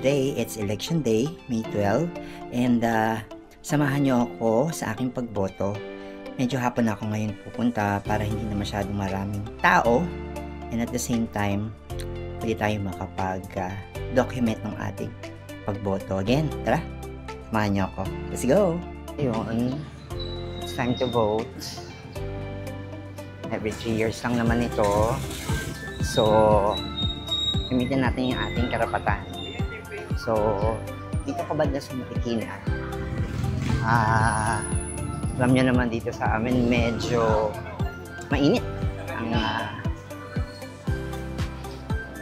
today, it's election day, May 12, and samahan nyo ako sa aking pagboto. Medyo hapon ako ngayon pupunta para hindi na masyadong maraming tao, and at the same time, pwede tayo makapag-document ng ating pagboto. Again, tara, samahan nyo ako. Let's go! Ayun, it's time to vote. Every 3 years lang naman ito. So, gamitin natin yung ating karapatan. So, dito ka banda sa Marikina. Alam nyo naman dito sa amin, medyo mainit ang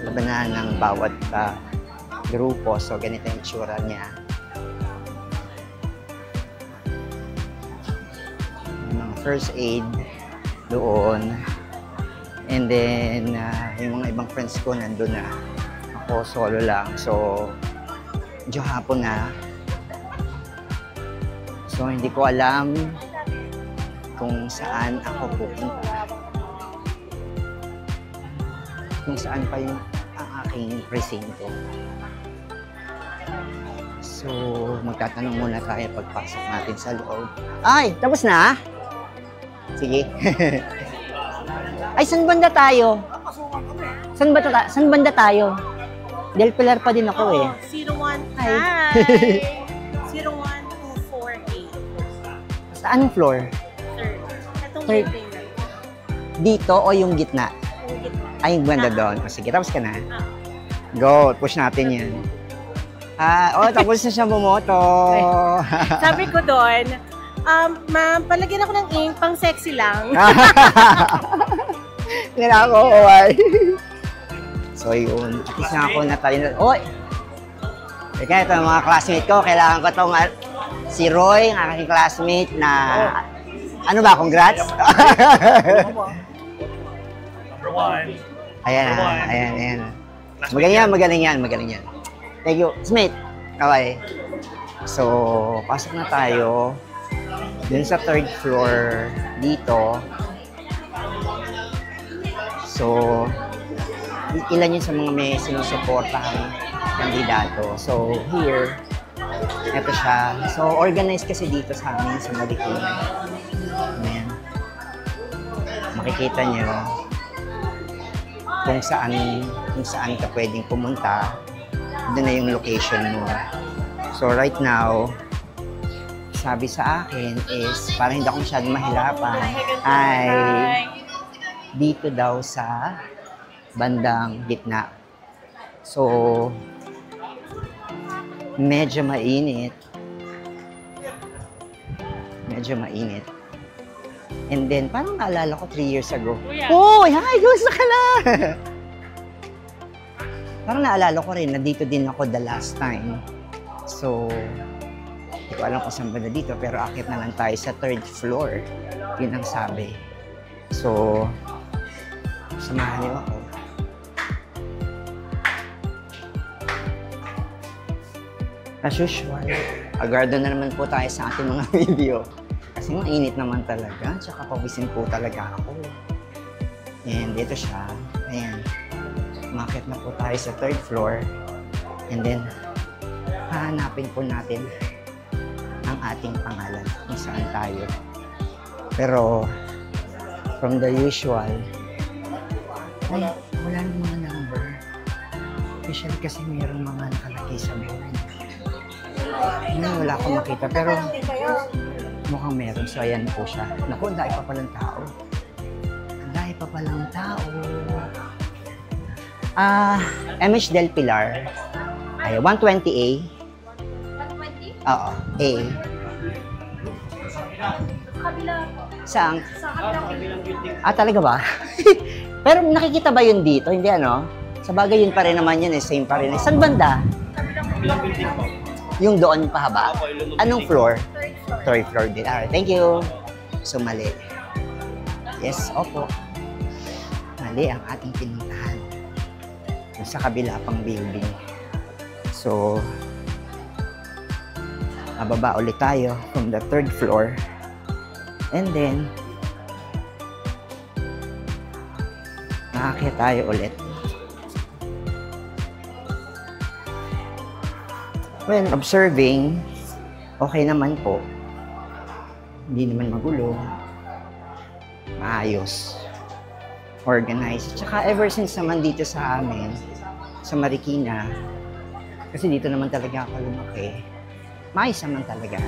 labanan ng bawat grupo. So, ganito yung itsura niya. Yung first aid doon. And then, yung mga ibang friends ko nandun na. Ako solo lang. So, medyo hapon na. So, hindi ko alam kung saan ako pupunta. Kung saan pa yung ang aking presinto. So, magtatanong muna tayo pagpasok natin sa loob. Ay! Tapos na? Sige. Ay, saan banda tayo? Saan banda tayo? Del Pilar pa din ako eh. 01. Hi! 01248. Sa anong floor? Third. Itong Third. building na. Dito o yung gitna? Yung gitna. Ay, yung banda doon. O, sige, tapos ka na. Go, push natin yan. Tapos na siya bumoto. Sabi ko doon, ma'am, palagyan ako ng ink, pang sexy lang. Nilakaway. So yun, at least na ako natalino. Oy! Teka, ito mga classmate ko, kailangan ko itong si Roy, ang aking classmate na, ano ba, congrats? Number 1. Ayan. Magaling yan. Thank you. Smith, okay. So, pasok na tayo. Dun sa third floor dito. So, ilan yun sa mga may sinusuportahang kandidato. So, here, ito siya. So, organized kasi dito sa amin sa Marikina. Ayan. Makikita nyo kung saan ka pwedeng pumunta. Doon na yung location mo. So, right now, sabi sa akin is, para hindi ako masyadong mahirapan, ay dito daw sa bandang gitna. So, medyo mainit. And then, parang naalala ko 3 years ago. Uy, hi! Gusto ka na! Parang naalala ko rin na dito din ako the last time. So, hindi ko alam kung saan ba na dito, pero akit na lang tayo sa third floor. Yun ang sabi. So, samahan niyo ako. As usual, agardo na naman po tayo sa ating mga video. Kasi mainit naman talaga, tsaka pawisin po talaga ako. And dito siya, ayan. Umakit na po tayo sa third floor. And then, hahanapin po natin ang ating pangalan kung saan tayo. Pero, from the usual, ay, wala nang mga number. Especially kasi mayroong mga nakalagay sa board. Wala akong makita, pero mukhang meron. So, ayan po siya. Naku, ang dahil pa palang tao. MH Del Pilar. Ay, 120A. 120? Oo, A. Kabila po. Saan? Sa kabilang building. Talaga ba? Pero nakikita ba yun dito? Hindi ano? Sa bagay yun pa rin naman yun eh. Same pa rin. Saan banda? Kabilang building po. Yung doon pahaba? Anong floor? Third floor. Third floor din. Alright, thank you. So, mali. Yes, opo. Mali ang ating pinuntahan. Sa kabila pang building. So, bababa ulit tayo from the third floor. And then, nakakita tayo ulit. When observing, okay naman po. Hindi naman magulo. Maayos. Organized. Tsaka ever since naman dito sa amin, sa Marikina, kasi dito naman talaga ako lumaki, maayos naman talaga.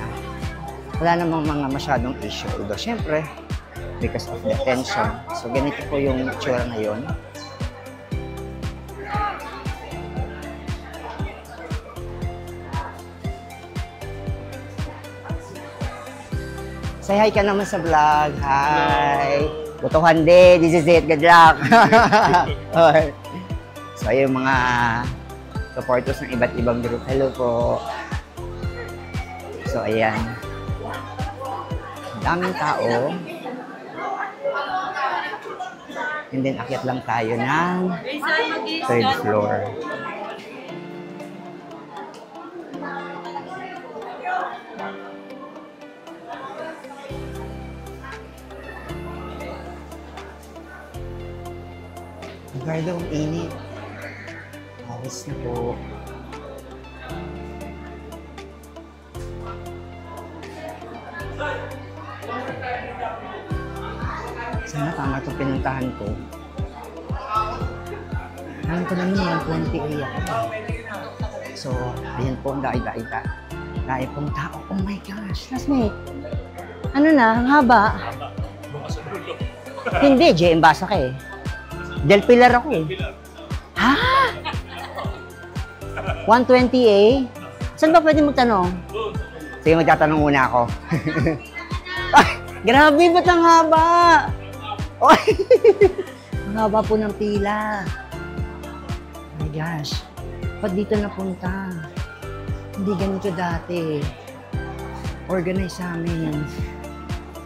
Wala namang mga masyadong issue. Although, syempre, because of the tension. So, ganito po yung itsura ngayon. Say hi ka naman sa vlog. Hi! Butuhan din. This is it. Good luck! Okay. So, ayun mga supporters ng iba't ibang group. Hello po. So, ayan. Daming tao. And then, akyat lang tayo ng 3rd floor. Gardo, ang init. Awis na po. Sana tama itong pinuntahan ko. Alam ko naman yung 20 ako. So, ayan po, dai pong tao. Oh my gosh, classmate. Ano na, ang haba? Hindi, JM Basa ka eh. Del Pilar ako eh. Ha? 120A? Saan ba pwede magtanong? Sige, magtatanong muna ako. Ay, grabe, ba't ang haba? Oy! Ang haba po ng pila. Oh my gosh. Ba't dito napunta? Hindi ganito dati. Organize sa amin.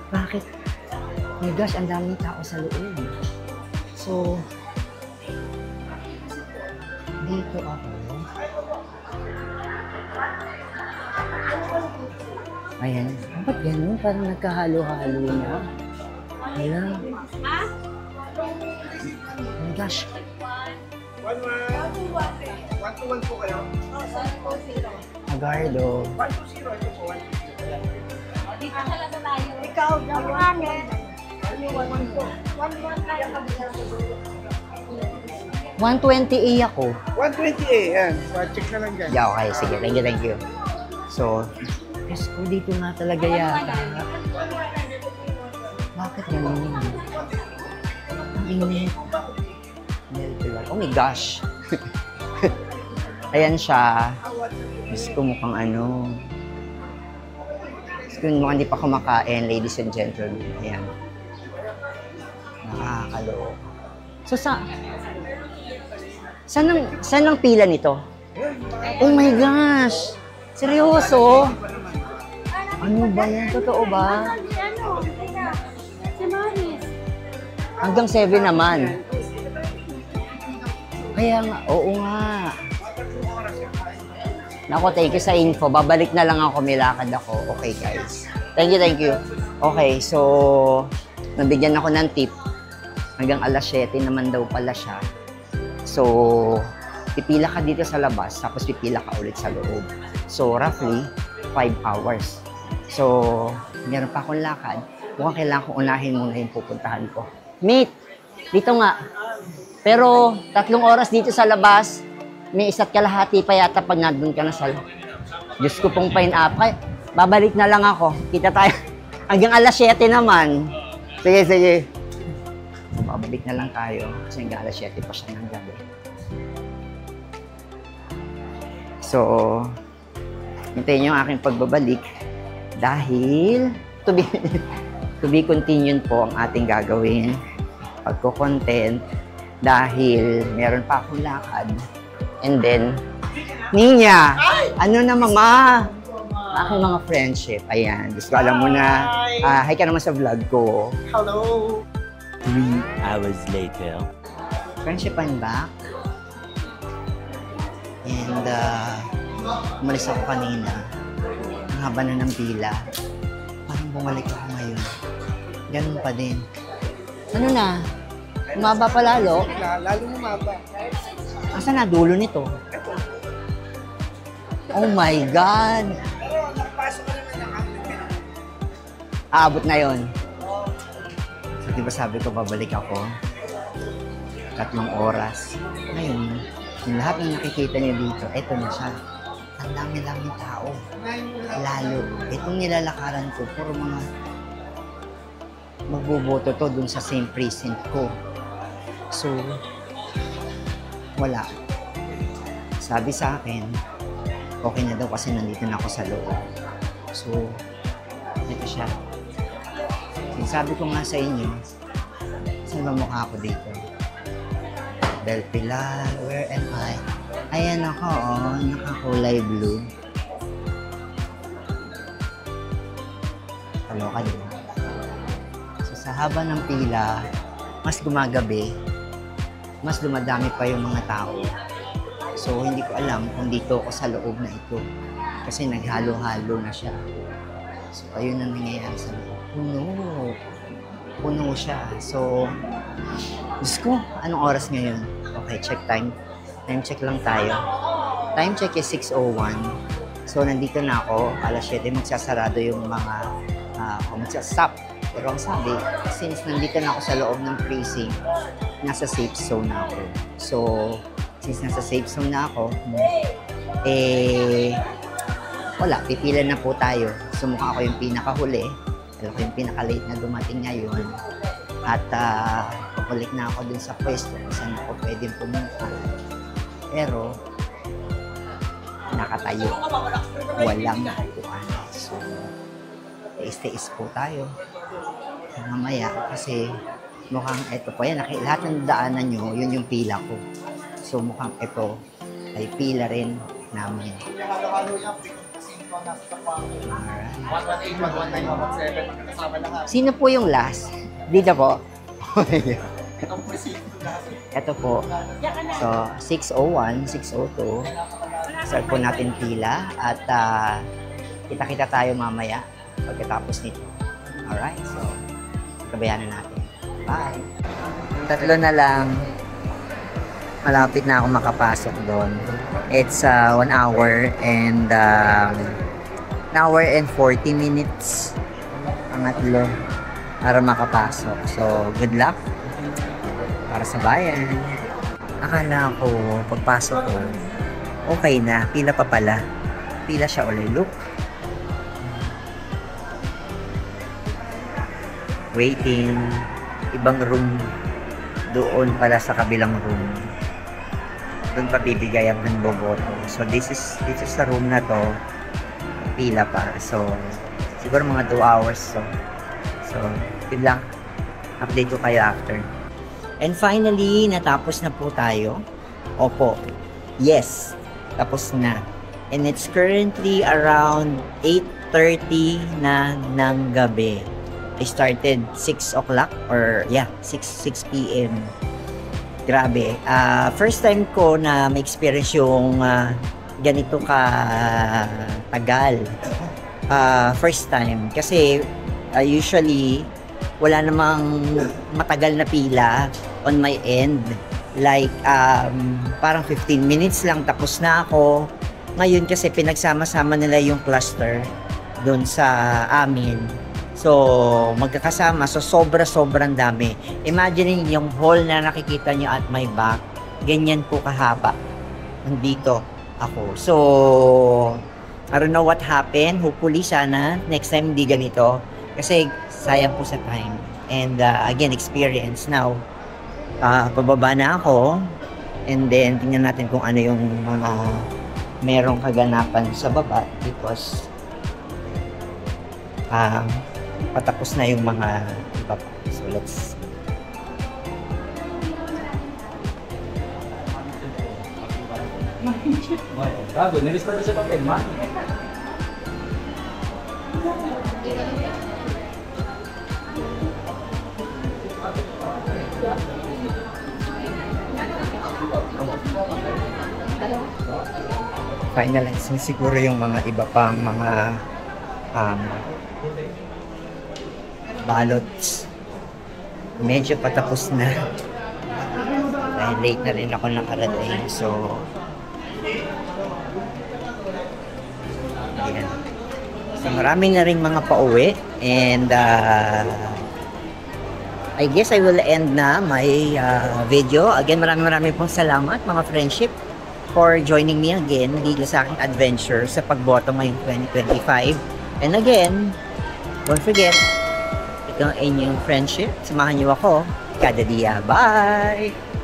Bakit? Oh my gosh, ang daming tao sa loob. So, dito ako. Ayan. Ba't ganun? Parang nagkahalo-halo na. Ayan. Oh my gosh. 1-1 po kayo? Agardo. 1-2-0 ito po. Dito talaga tayo. Ikaw, Jawanet. 120A ako. 120A, yan. So, check na lang dyan. Yeah, okay. Sige, thank you. So, yes, dito nga talaga yata. Bakit ganun? Ang init. Oh my gosh. Ayan siya. Diyos ko mukhang ano. Diyos ko mukhang hindi pa kumakain, ladies and gentlemen. Ayan. Nakakaloo. So, saan ang pila nito? Oh my gosh! Seryoso? Ano ba yan? Totoo ba? Si Maris. Hanggang 7 naman. Kaya nga, oo nga. Nako, thank you sa info. Babalik na lang ako, milakad ako. Okay, guys. Thank you. Okay, so, nabigyan ako ng tip. Hanggang alas 7 naman daw pala siya. So, pipila ka dito sa labas, tapos pipila ka ulit sa loob. So, roughly, 5 hours. So, meron pa akong lakad. Mukhang kailangan kong unahin muna yung pupuntahan ko. Mate, dito nga. Pero, 3 oras dito sa labas, may 1 kalahati pa yata pag nandun ka na sa Diyos ko pong pineapple. Babalik na lang ako. Kita tayo. Hanggang alas 7 naman. Sige. Babalik na lang tayo. Kasi hanggang alas 7 pa siya ng gabi. So, hintayin yung aking pagbabalik. Dahil, to be continued po ang ating gagawin. Pagko-content. Dahil, meron pa akong lakad. And then, Ninya, ano na mama? Aking mga friendship. Ayan, gusto ko alam mo na. Hi ka naman sa vlog ko. Hello! 3 hours later. Friendship I'm back. And, umalis ako kanina. Ang haba na ng pila. Parang bumalik ako ngayon. Ganun pa din. Ano na? Umaba pa lalo? Lalo umaba. Asa na dulo nito? Oh my God! Pero nakapasok ka naman ng hanggang Aabot na yon. So, di ba sabi ko, babalik ako. 3 oras. Ngayon, yung lahat na nakikita niyo dito, eto na siya. Ang dami-daming tao. Lalo, itong nilalakaran ko, puro mga magboboto to dun sa same precinct ko. So, wala. Sabi sa akin, okay na daw kasi nandito na ako sa loob. So, ito siya. Sabi ko nga sa inyo, saan ba mukha ko dito? Del Pilar, where am I? Ayan ako, oh, nakakulay blue. Kaloka din. So, sa haba ng pila, mas gumagabi, mas dumadami pa yung mga tao. So, hindi ko alam kung dito ako sa loob na ito. Kasi naghalo-halo na siya. So, ayun ang nangyayari sa loob. Puno siya. So, Diyos ko, anong oras ngayon? Okay, check time. Time check lang tayo. Time check is 6:01. So, nandito na ako. Alas 7, magsasarado yung mga magsastop. Pero ang sabi, since nandito na ako sa loob ng precinct, nasa safe zone na ako. So, since nasa safe zone na ako, wala, pipila na po tayo. So, mukha ako yung pinakahuli. Alam ko yung pinaka-late na dumating ngayon. At papulik na ako dun sa pwesto kung saan ako pwedeng pumunta. Pero, nakatayo. Walang nakukuhan. So, tiis-tiis po tayo. Mamaya, kasi mukhang ito po. Yan, lahat ng daanan nyo, yun yung pila ko. So, mukhang ito ay pila rin namin. Sino po yung last? Dito po. Ito po. So, 6:01, 6:02. Start po natin pila at kita-kita tayo mamaya pagkatapos nito. Alright, so kabayanan natin. Bye! 3 na lang. Malapit na ako makapasok doon. It's 1 hour and 1 hour and 40 minutes ang atlo para makapasok. So, good luck para sa bayan. Akala ko, pagpasok ko, okay na. Pila pa pala. Pila siya ulit. Look. Waiting. Ibang room. Doon pala sa kabilang room. Doon pa bibigay ang boboto. So, this is the room na to. Pila pa. So, siguro mga 2 hours. So, good luck. Update ko kayo after. And finally, natapos na po tayo. Opo. Yes. Tapos na. And it's currently around 8:30 na ng gabi. I started 6 o'clock or 6 p.m. Grabe. First time ko na may experience yung ganito ka tagal. First time. Kasi usually wala namang matagal na pila on my end. Like parang 15 minutes lang tapos na ako. Ngayon kasi pinagsama-sama nila yung cluster doon sa amin. So, magkakasama. So, sobrang dami. Imagine yung hall na nakikita nyo at my back. Ganyan po kahaba. Nandito ako. So, I don't know what happened. Hopefully, sana next time hindi ganito. Kasi sayang po sa time. And again, experience. Now, pababa na ako. And then, tingnan natin kung ano yung mga merong kaganapan sa baba. Because, patapos na yung mga iba pa. So, let's Gago, nilista sa papel, man. finalize na siguro yung mga iba pang mga ballots. Medyo patapos na. Dahil late na rin ako nakarating. So, Ayan. So, marami na rin mga pauwi. And, I guess I will end na my video. Again, maraming pong salamat mga friendship for joining me again dito sa aking adventure sa pagboto ngayong 2025. And again, don't forget, ito ang inyong friendship. Samahan niyo ako kada dia. Bye!